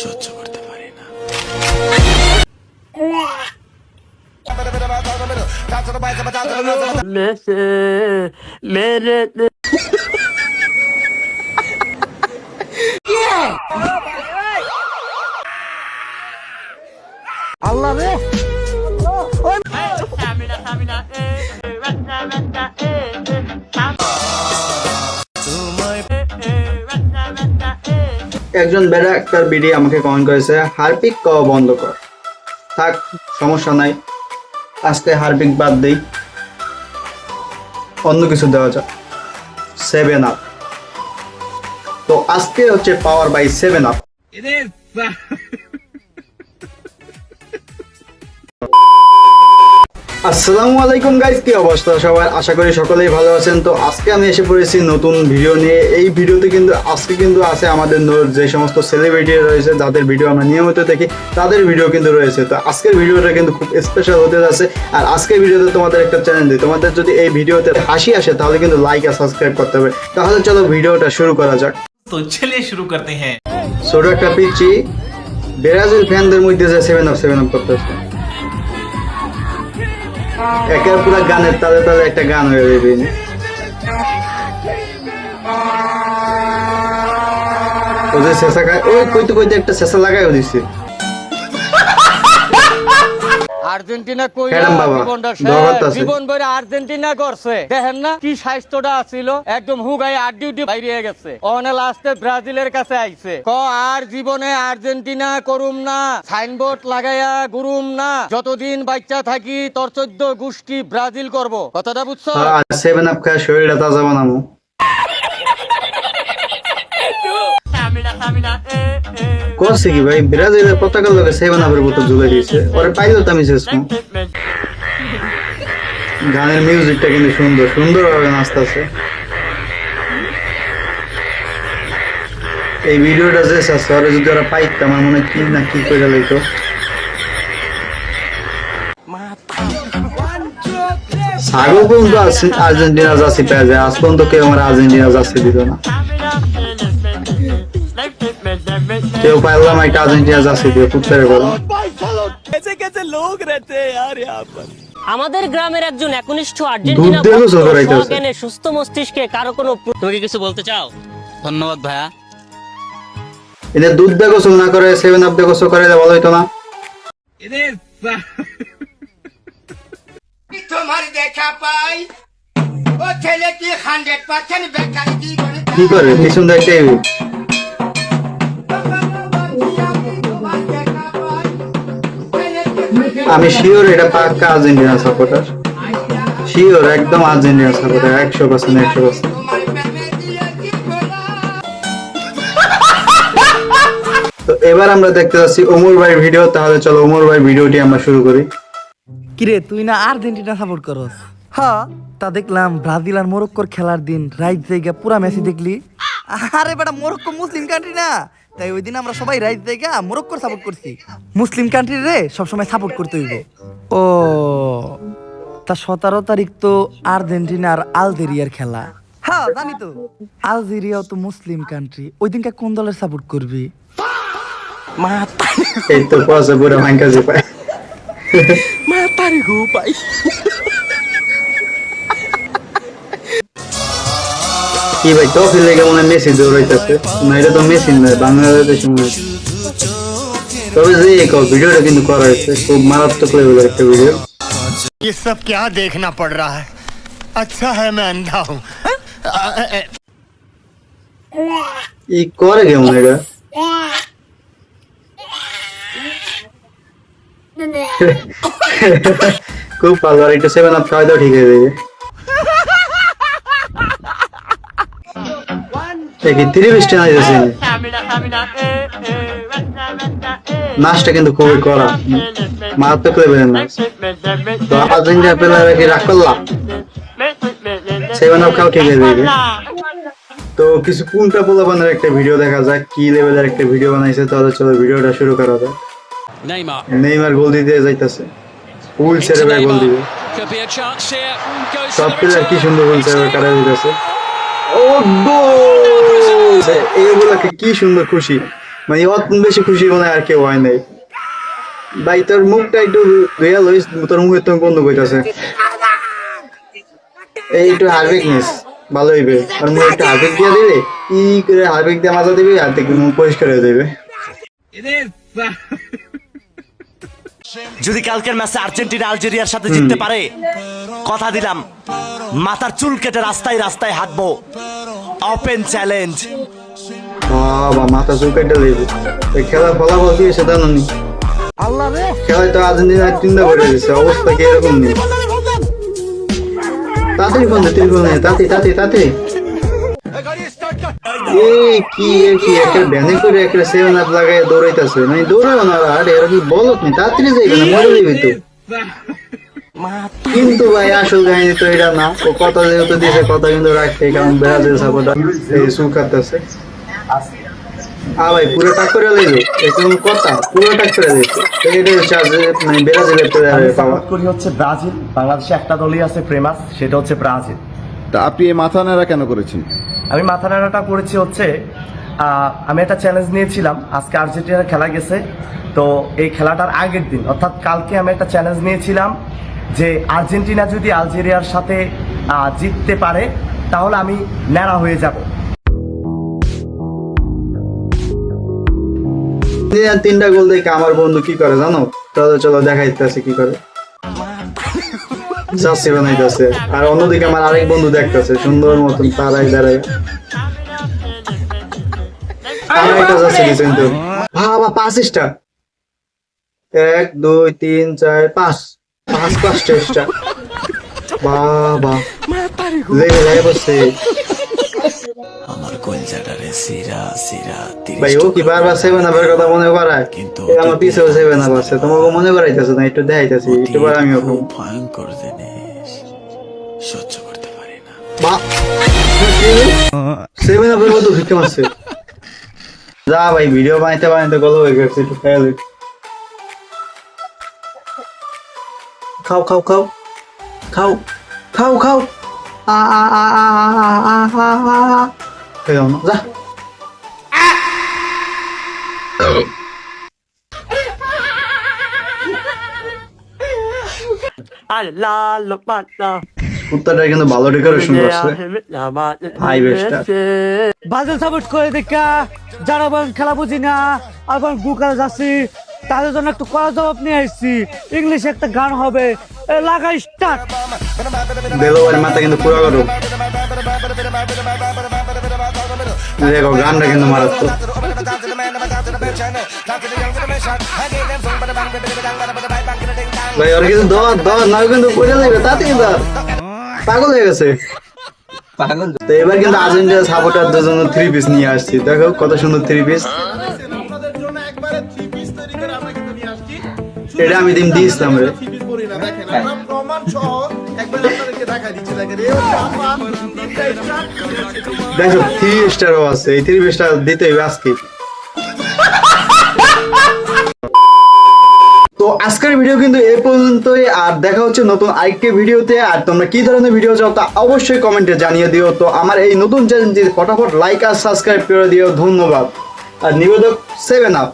সহ্য করতে পারি না। আল্লাহ রে একজন বেড়া একটা ভিডিও আমাকে কমেন্ট করেছে হারপিক খাওয়া বন্ধ কর। থাক, সমস্যা নাই, আজকে হারপিক বাদ দেই, অন্য কিছু দেওয়া যাক, 7 আপ। তো আজকে হচ্ছে পাওয়ার বাই 7 আপ। আসসালামু আলাইকুম গাইস, কি অবস্থা সবার? আশা করি সকলেই ভালো আছেন। তো আজকে আমি এসে পড়েছি নতুন ভিডিও নিয়ে। এই ভিডিওতে কিন্তু আজকে কিন্তু আছে আমাদের যে সমস্ত সেলিব্রিটি রয়েছে, যাদের ভিডিও আমরা নিয়মিত দেখি, তাদের ভিডিও কিন্তু রয়েছে। তো আজকের ভিডিওটা কিন্তু খুব স্পেশাল হতে যাচ্ছে। আর আজকের ভিডিওতে তোমাদের একটা চ্যানেল দিই, তোমাদের যদি এই ভিডিওতে হাসি আসে তাহলে কিন্তু লাইক আর সাবস্ক্রাইব করতে হবে। তাহলে চলো ভিডিওটা শুরু করা যাক। তো চলিয়ে শুরু করতে হ্যাঁ। ছোট একটা পিচ্ছি ব্রাজিল ফ্যানদের মধ্যে যে 7 আপ করতেছে, একের পুরা গানের তালে তালে একটা গান হয়ে যাবে। ও যে শেষা খায়, ওই কইতে কইতে একটা শেষা লাগাইও দিচ্ছে। আর্জেন্টিনা কই ম্যাডাম বাবা, জগৎ আছে। জীবন ভরে আর্জেন্টিনা করছে, দেখেন না কি স্বাস্থ্যটা ছিল, একদম হুগাই আড্ডি বাইরে গেছে। ওখানে লাস্টে ব্রাজিলের কাছে আইছে, ক আর জীবনে আর্জেন্টিনা করুম না, সাইনবোর্ড লাগাইয়া গুরুম না, যতদিন বাচ্চা থাকি তোর 14 গোষ্ঠী ব্রাজিল করব। কথাটা বুঝছো? আর 7 আপ খায় শরীরটা তাজা বানাবো। করছে কি ভাই, ব্রাজিলের পতাকার লোকে 7 আপের বোতল ঝুলে দিয়েছে, ওরে পাইলো তো আমি শেষ। গানের মিউজিকটা কিন্তু সুন্দর সুন্দর ভাবে নাচতেছে। এই ভিডিওটা যে আছে ওরা যদি ওরা পাইতো, আমার মনে হয় কি না কি করে লাইতো। ছাগল পর্যন্ত আর্জেন্টিনা জার্সি পেয়ে যায়, আজ পর্যন্ত কেউ আমার আর্জেন্টিনা জার্সি দিত না। কেউ পাইলাম একটা আর্জেন্টিনা জার্সি দিয়ে ফুটতে পারো। আমাদের গ্রামের একজন একনিষ্ঠ আর্জেন্টিনা ভক্ত সুস্থ মস্তিষ্কে কারো কোনো। তুমি কি কিছু বলতে চাও? ধন্যবাদ ভাইয়া। এদের দুধ দিয়ে গোসল না করে 7 আপ দিয়ে গোসল করে ভালো হইতো না? তোমার দেখা পাই ও ছেলেটি 100% বেকার জীবনে কি করে পিছন দেখতে আমি শিওর এটা পাক্কা আর্জেন্টিনা সাপোর্টার, শিওর একদম আর্জেন্টিনা সাপোর্টার 100%। তো এবার আমরা দেখতে যাচ্ছি ওমর ভাইয়ের ভিডিও। তাহলে চলো ওমর ভাইয়ের ভিডিওটি আমরা শুরু করি। কিরে তুই না আর্জেন্টিনা সাপোর্ট করস? হ্যাঁ, তা দেখলাম ব্রাজিল আর মরক্কোর খেলার দিন রাইত জায়গা পুরা মেসি দেখলি। আরে বেটা, মরক্কো মুসলিম কান্ট্রি না, তাই ওই দিন আমরা সবাই রাইত জায়গা মরক্কোর সাপোর্ট করছি। মুসলিম কান্ট্রি রে সবসময় সাপোর্ট করতে হইব। ও তা 17 তারিখ তো আর্জেন্টিনা আর আলজেরিয়ার খেলা। হ্যাঁ জানি তো, আলজেরিয়াও তো মুসলিম কান্ট্রি, ওই দিনকে কোন দলের সাপোর্ট করবি? এই তো পয়সা পুরো ভাঙ্কা যে পায় মাতারি গো পাই। কি ভাই টফি লেগে মনে হয় মেসি দৌড়াইতেছে না? এটা তো মেসি নয়, বাংলাদেশ মনে হয়। তবে যে ভিডিওটা কিন্তু করা হয়েছে খুব মারাত্মক লেভেলের একটা ভিডিও। ये सब क्या देखना पड़ रहा है? अच्छा है मैं अंधा हूँ। এই করে কেমন এটা? খুব ভালো। আর একটু 7 আপ খাওয়াই দাও, ঠিক হয়ে যাবে। দেখি 30 টাকা দিয়েছে। নাচটা কিন্তু খুবই করা, মারাত্মক লেভেলের নাচ। তো আর্জেন্টিনা প্লেয়ার কি রাগ করলা? 7 আপ খাও, ঠিক হয়ে যাবে। তো কিছু কোনটা পোলাপানের একটা ভিডিও দেখা যাক, কি লেভেলের একটা ভিডিও বানাইছে। তাহলে চলো ভিডিওটা শুরু করা যাক। নেইমার গোল দিতে যাইতেছে, ফুল ছেড়ে গোল দিবে। সব প্লেয়ার কি সুন্দর গোল ছেড়ে কাটা দিতেছে। ও গোল! এইগুলোকে কি সুন্দর খুশি। মানে অত বেশি খুশি মনে হয় আর কেউ হয় নাই। ভাই তোর মুখটা একটু ধুইয়া লইস, তোর মুখে তুমি বন্ধ কইতাছে। এই একটু হারবেক নিস, ভালো হইবে। আর মুখে একটু হারবেক দিয়ে দিলে কি করে হারবেক দিয়ে মাজা দিবি আর দেখবি মুখ পরিষ্কার হয়ে যাবে। যদি কালকের ম্যাচে আর্জেন্টিনা আলজেরিয়ার সাথে জিততে পারে, কথা দিলাম মাথার চুল কেটে রাস্তায় রাস্তায় হাঁটবো। Open challenge. বাবা মাথা চুল কেটে দিবি। এই খেলার ফলাফল কি সেটা জানি। খেলায় তো আর্জেন্টিনা 3টা করে দিচ্ছে, অবস্থা কি এরকম নেই। তাড়াতাড়ি ফোন দে, তাড়াতাড়ি। এই কি একটা ব্যানে করে একটা 7 আপ লাগায় দৌড়াইতেছে, মানে দৌড়াও না আর এরা কি বলত নি, তাড়াতাড়ি যাইবে না, মরে যাইবে তো। কিন্তু ভাই আসল কাহিনী তো এটা না। ও কথা যেহেতু দিয়েছে কথা কিন্তু রাখতে, কারণ ব্রাজিল সাপোর্টার এই সুখ কাটতেছে। ভাই পুরো টাক করে লইলো, এখন কথা পুরো টাক করে দিচ্ছে। এটা হচ্ছে মানে ব্রাজিলের প্লেয়ারের পাওয়া। করি হচ্ছে ব্রাজিল। বাংলাদেশে একটা দলই আছে ফেমাস, সেটা হচ্ছে ব্রাজিল। তা আপনি এই মাথা নাড়া কেন করেছেন? আমি মাথা নাড়াটা করেছি হচ্ছে আমি একটা চ্যালেঞ্জ নিয়েছিলাম। আজকে আর্জেন্টিনার খেলা গেছে, তো এই খেলাটার আগের দিন অর্থাৎ কালকে আমি একটা চ্যালেঞ্জ নিয়েছিলাম যে আর্জেন্টিনা যদি আলজেরিয়ার সাথে জিততে পারে তাহলে আমি ন্যাড়া হয়ে যাব। 3টা গোল দেখে আমার বন্ধু কি করে জানো? চলো দেখাইতেছে কি করে। যাচ্ছে বানাইতেছে, আর অন্যদিকে আমার আরেক বন্ধু দেখতেছে সুন্দর মতন তারাই দাঁড়ায়। আমার একটা যাচ্ছে কিন্তু বাবা 5টা, 1 2 3 4 5 টেস্টা। বাবা লেগে বসছে আমার কলজাটারে সিরা সিরা ভাই। ও কি বারবার 7 আপের কথা মনে করায়, কিন্তু আমার পিছেও 7 আপ আছে, তোমাকে মনে করাইতেছে না, একটু দেখাইতেছি একটু পর আমিও খুব ভয়ঙ্কর জিনিস, সহ্য করতে পারি না। 7 আপের মতো ঢুকে মারছে। যা ভাই ভিডিও বানাইতে গল হয়ে গেছে, একটু খেয়াল। খাও যা। কুত্তাটা কিন্তু ভালো ডেকোরেশন করছে, হাই বেস্টার। বাজে সাপোর্ট করে দেখা যারা বলেন খেলা বুঝি না আবার বুকারে যাচ্ছি, তাদের জন্য একটু কড়া জবাব নিয়ে আসছি। ইংলিশে একটা গান হবে, লাগা স্টার্ট। দেলোয়ারের মাথা কিন্তু পুরো গরম। দেখো গানটা কিন্তু মারাত্মক। ভাই ওর কিন্তু দর না কিন্তু পড়ে যাবে, তাতেই পাগল হয়ে গেছে। তো এবার কিন্তু আর্জেন্টিনা সাপোর্টারদের জন্য 3 পিস নিয়ে আসছি। দেখো কত সুন্দর 3 পিস। এটা আমি দিয়েছিলাম রে। দেখো 3 স্টারও আছে, এই 3 স্টার দিতে হবে আজকে। তো আজকের ভিডিও কিন্তু এই পর্যন্তই, আর দেখা হচ্ছে নতুন আরেকটি ভিডিওতে। আর তোমরা কি ধরনের ভিডিও চাও তা অবশ্যই কমেন্টে জানিয়ে দিও। তো আমার এই নতুন চ্যানেলটি ফটাফট লাইক আর সাবস্ক্রাইব করে দিও। ধন্যবাদ। আর নিবেদক 7 আপ।